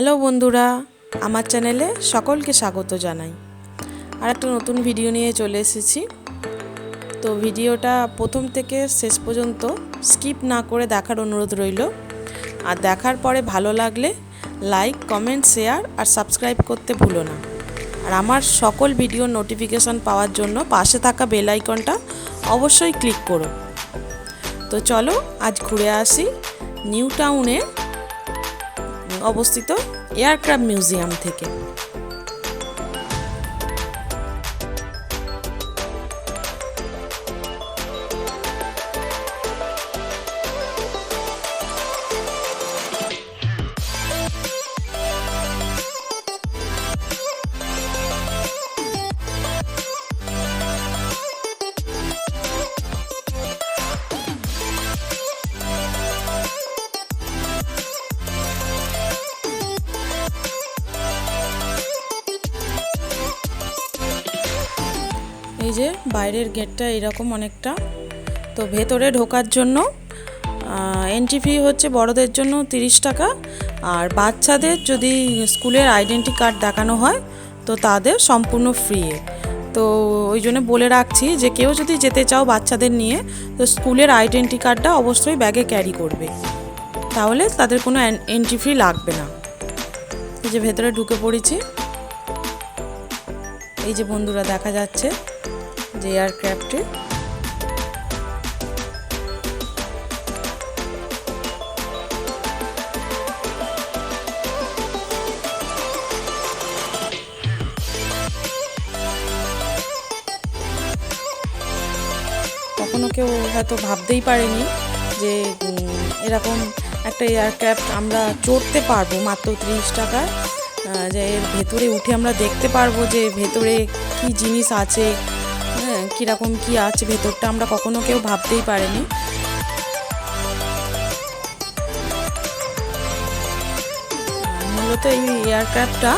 Hello বন্ধুরা, আমার চ্যানেলে সকলকে স্বাগত জানাই। আর একটা নতুন ভিডিও নিয়ে চলে এসেছি। তো ভিডিওটা প্রথম থেকে শেষ পর্যন্ত স্কিপ না করে দেখার অনুরোধ রইল। আর দেখার পরে ভালো লাগলে লাইক, কমেন্ট, শেয়ার আর সাবস্ক্রাইব করতে ভুলো না। আর আমার সকল ভিডিওর নোটিফিকেশান পাওয়ার জন্য পাশে থাকা বেল আইকনটা অবশ্যই ক্লিক করো। তো চলো আজ ঘুরে আসি নিউ টাউনে অবস্থিত এয়ারক্রাফট মিউজিয়াম থেকে। এই যে বাইরের গেটটা এরকম অনেকটা। তো ভেতরে ঢোকার জন্য এন্ট্রি ফি হচ্ছে বড়দের জন্য 30 টাকা, আর বাচ্চাদের যদি স্কুলের আইডেন্টি কার্ড দেখানো হয় তো তাদের সম্পূর্ণ ফ্রি। তো ওই জন্য বলে রাখছি যে কেউ যদি যেতে চাও বাচ্চাদের নিয়ে, তো স্কুলের আইডেন্টি কার্ডটা অবশ্যই ব্যাগে ক্যারি করবে, তাহলে তাদের কোনো এন্ট্রি ফি লাগবে না। এই যে ভেতরে ঢুকে পড়েছি। এই যে বন্ধুরা দেখা যাচ্ছে যে এয়ারক্রাফটে কখনো কেউ হয়তো ভাবতেই পারেনি যে এরকম একটা এয়ারক্রাফট আমরা চড়তে পারবো মাত্র 30 টাকায়। যে এর ভেতরে উঠে আমরা দেখতে পারবো যে ভেতরে কি জিনিস আছে, কীরকম কি আছে ভেতরটা, আমরা কখনো কেউ ভাবতেই পারিনি। মূলত এই এয়ারক্রাফটটা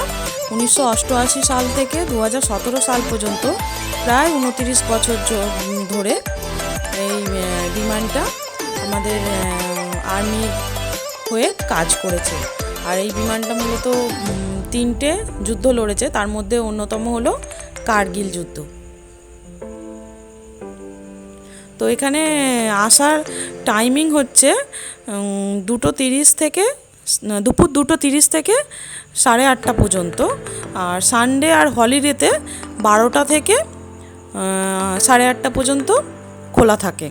1988 সাল থেকে 2017 সাল পর্যন্ত প্রায় 29 বছর ধরে এই বিমানটা আমাদের আর্মির হয়ে কাজ করেছে। আর এই বিমানটা মূলত 3টে যুদ্ধ লড়েছে, তার মধ্যে অন্যতম হলো কার্গিল যুদ্ধ। তো এখানে আসার টাইমিং হচ্ছে দুপুর 2:30 থেকে 8:30 পর্যন্ত। আর সানডে আর হলিডেতে 12টা থেকে 8:30 পর্যন্ত খোলা থাকে।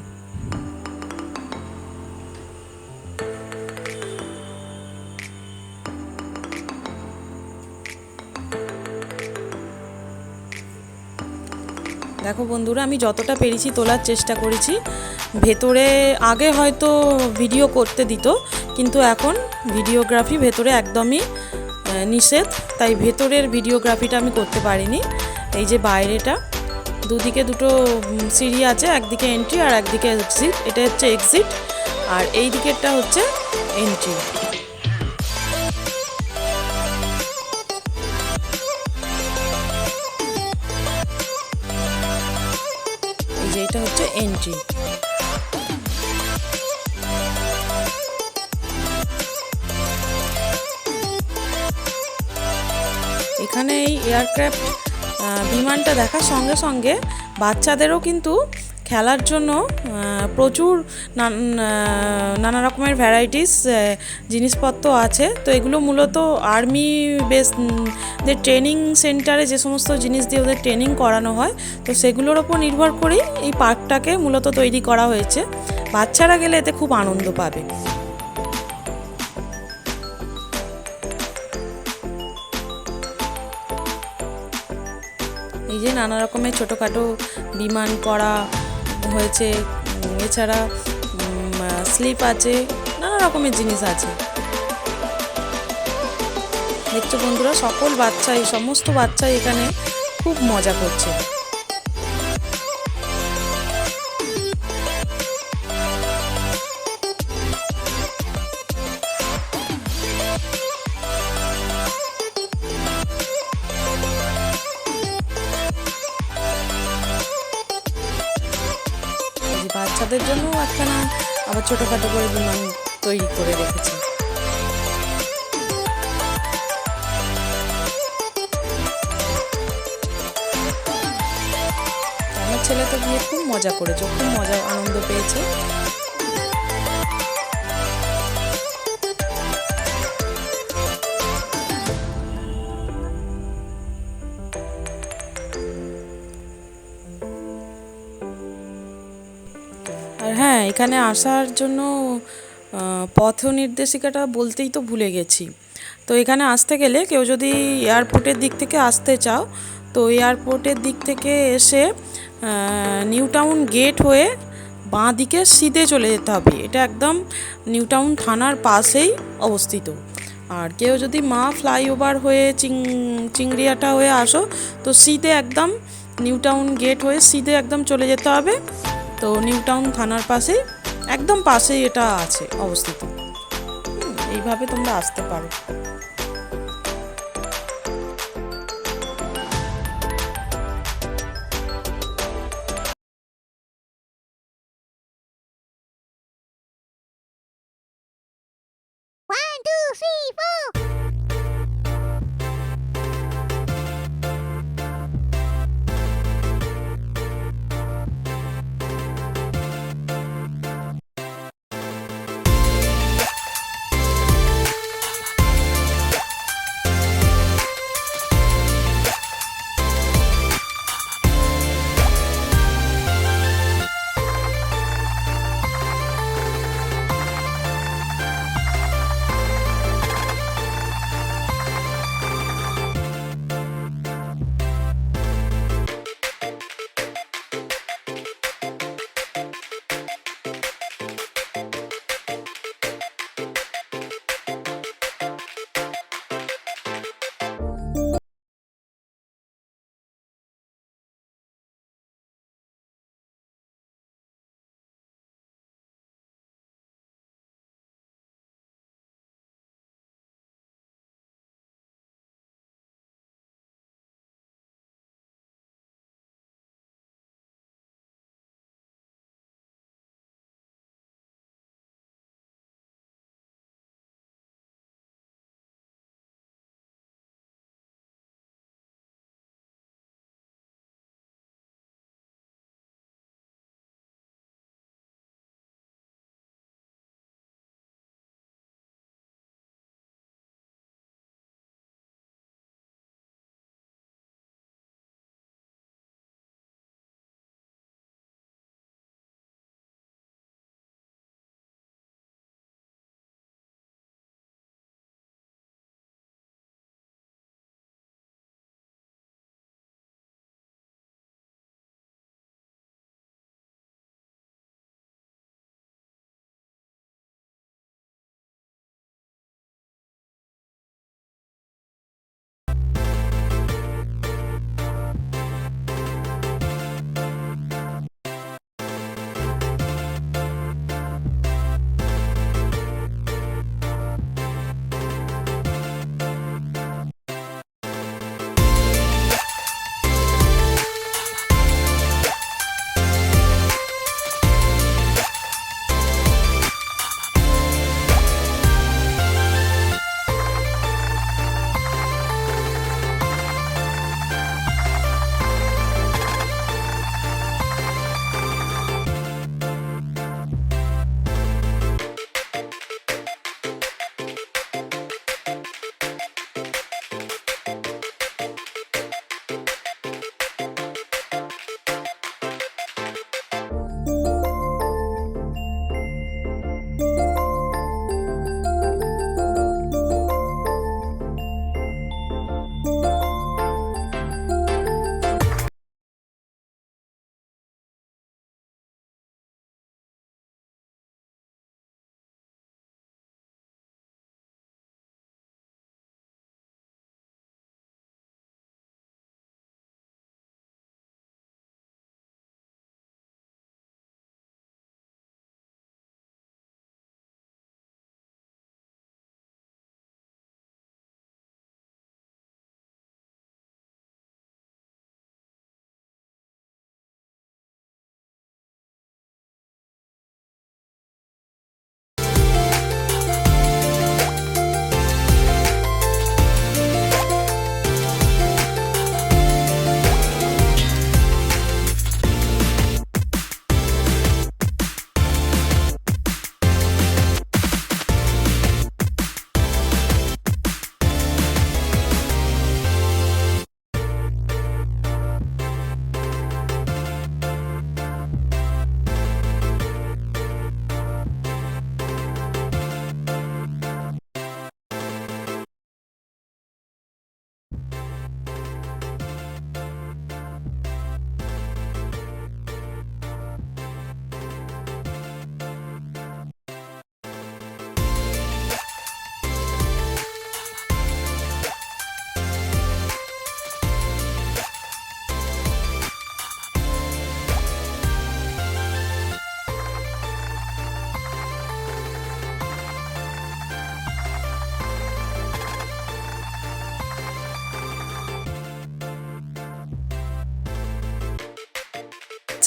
দেখো বন্ধুরা, আমি যতটা পেরেছি তোলার চেষ্টা করেছি। ভেতরে আগে হয়তো ভিডিও করতে দিত, কিন্তু এখন ভিডিওগ্রাফি ভেতরে একদমই নিষেধ, তাই ভেতরের ভিডিওগ্রাফিটা আমি করতে পারিনি। এই যে বাইরেটা, দুদিকে দুটো সিঁড়ি আছে, একদিকে এন্ট্রি আর একদিকে এক্সিট। এটা হচ্ছে এক্সিট, আর এই দিকেরটা হচ্ছে এন্ট্রি। এটা হচ্ছে এন্ট্রি। এখানে এই এয়ারক্রাফট বিমানটা দেখার সঙ্গে সঙ্গে বাচ্চাদেরও কিন্তু খেলার জন্য প্রচুর নানা রকমের ভ্যারাইটিস জিনিসপত্র আছে। তো এগুলো মূলত আর্মি বেসদের ট্রেনিং সেন্টারে যে সমস্ত জিনিস দিয়ে ওদের ট্রেনিং করানো হয়, তো সেগুলোর ওপর নির্ভর করেই এই পার্কটাকে মূলত তৈরি করা হয়েছে। বাচ্চারা গেলে এতে খুব আনন্দ পাবে। এই যে নানা রকমের ছোটোখাটো বিমান করা হয়েছে, এছাড়া স্লিপ আছে, নানা রকমের জিনিস আছে। দেখছো বন্ধুরা, সমস্ত বাচ্চাই এখানে খুব মজা করছে। বাচ্চাদের জন্য একখানা আবার ছোটোখাটো করে বিমান তৈরি করে রেখেছে। ছেলে তো গিয়ে খুব মজা করেছে, খুব মজা আনন্দ পেয়েছে। আর হ্যাঁ, এখানে আসার জন্য পথ নির্দেশিকাটা বলতেই তো ভুলে গেছি। তো এখানে আসতে গেলে কেউ যদি এয়ারপোর্টের দিক থেকে আসতে চাও, তো এয়ারপোর্টের দিক থেকে এসে নিউ টাউন গেট হয়ে বাঁ দিকে সিধে চলে যেতে হবে। এটা একদম নিউ টাউন থানার পাশেই অবস্থিত। আর কেউ যদি মা ফ্লাইওভার হয়ে চিংড়িয়াটা হয়ে আসো, তো সিধে একদম নিউ টাউন গেট হয়ে সিধে একদম চলে যেতে হবে। তো নিউ টাউন থানার পাশেই, একদম পাশেই এটা আছে অবস্থিত। এইভাবে তোমরা আসতে পারো।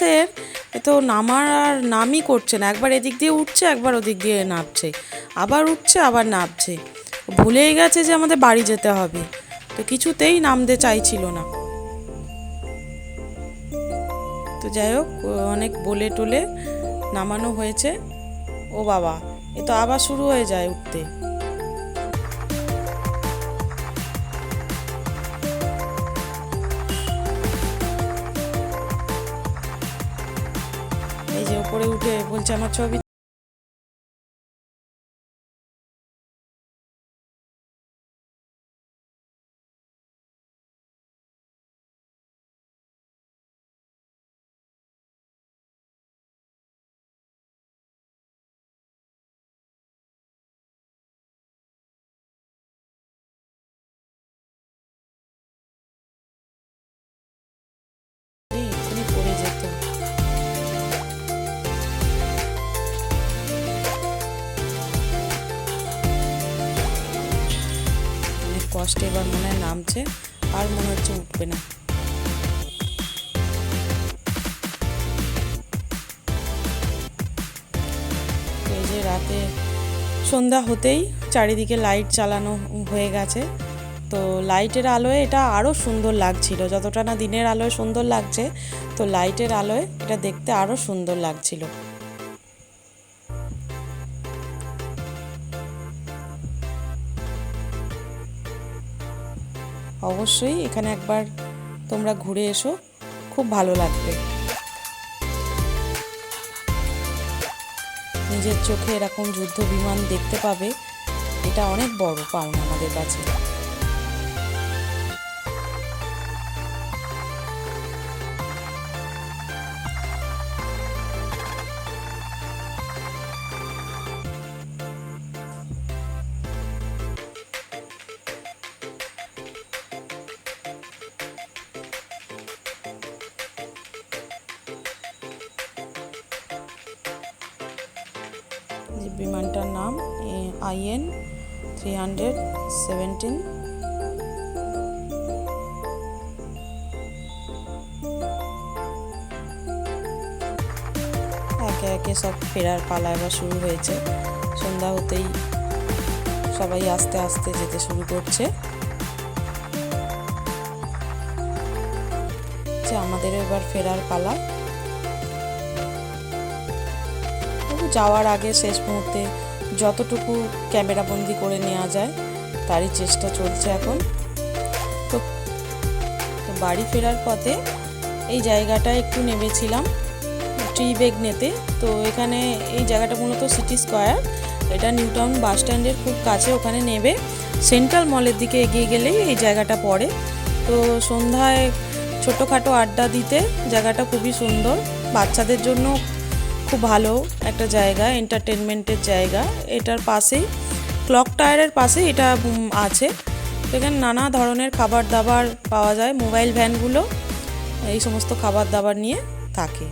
বাসের এ তো নামার আর নামই করছে না, একবার এদিক দিয়ে উঠছে একবার ওদিক দিয়ে নামছে, আবার উঠছে আবার নামছে। ভুলেই গেছে যে আমাদের বাড়ি যেতে হবে, তো কিছুতেই নামতে চাইছিল না। তো যাই হোক অনেক বলে টলে নামানো হয়েছে। ও বাবা, এ তো আবার শুরু হয়ে যায় উঠতে। এই যে ওপরে উঠে বলছে আমার ছবি। এক্ষুনি পড়ে যেত। অনেক কষ্টে এবার মনে হয় নামছে, আর মনে হচ্ছে উঠবে না। এই যে রাতে সন্ধ্যা হতেই চারিদিকে লাইট চালানো হয়ে গেছে, তো লাইটের আলোয় এটা আরও সুন্দর লাগছিল। যতটা না দিনের আলোয় সুন্দর লাগছে, তো লাইটের আলোয় এটা দেখতে আরও সুন্দর লাগছিল। অবশ্যই এখানে একবার তোমরা ঘুরে এসো, খুব ভালো লাগবে। নিজের চোখে এরকম যুদ্ধ বিমান দেখতে পাবে, এটা অনেক বড় পাওনা আমাদের কাছে। যে বিমানটার নাম IN-317। একে একে সব ফেরার পালা এবার শুরু হয়েছে। সন্ধ্যা হতেই সবাই আস্তে আস্তে যেতে শুরু করছে। আমাদেরও এবার ফেরার পালা। যাওয়ার আগে শেষ মুহূর্তে যতটুকু ক্যামেরা বন্দি করে নেওয়া যায় তারই চেষ্টা চলছে এখন। তো বাড়ি ফেরার পথে এই জায়গাটা একটু নেমেছিলাম ট্রিবেগনেতে। তো এখানে এই জায়গাটা মূলত সিটি স্কোয়ার, এটা নিউ টাউন বাস স্ট্যান্ডের খুব কাছে। ওখানে নেবে সেন্ট্রাল মলের দিকে এগিয়ে গেলেই এই জায়গাটা পড়ে। তো সন্ধ্যায় ছোটোখাটো আড্ডা দিতে জায়গাটা খুবই সুন্দর, বাচ্চাদের জন্য খুব ভালো একটা জায়গা, এন্টারটেনমেন্টের জায়গা। এটার পাশেই ক্লক টাওয়ারের পাশে এটা আছে। এখানে নানা ধরনের খাবার দাবার পাওয়া যায়, মোবাইল ভ্যানগুলো এই সমস্ত খাবার দাবার নিয়ে থাকে।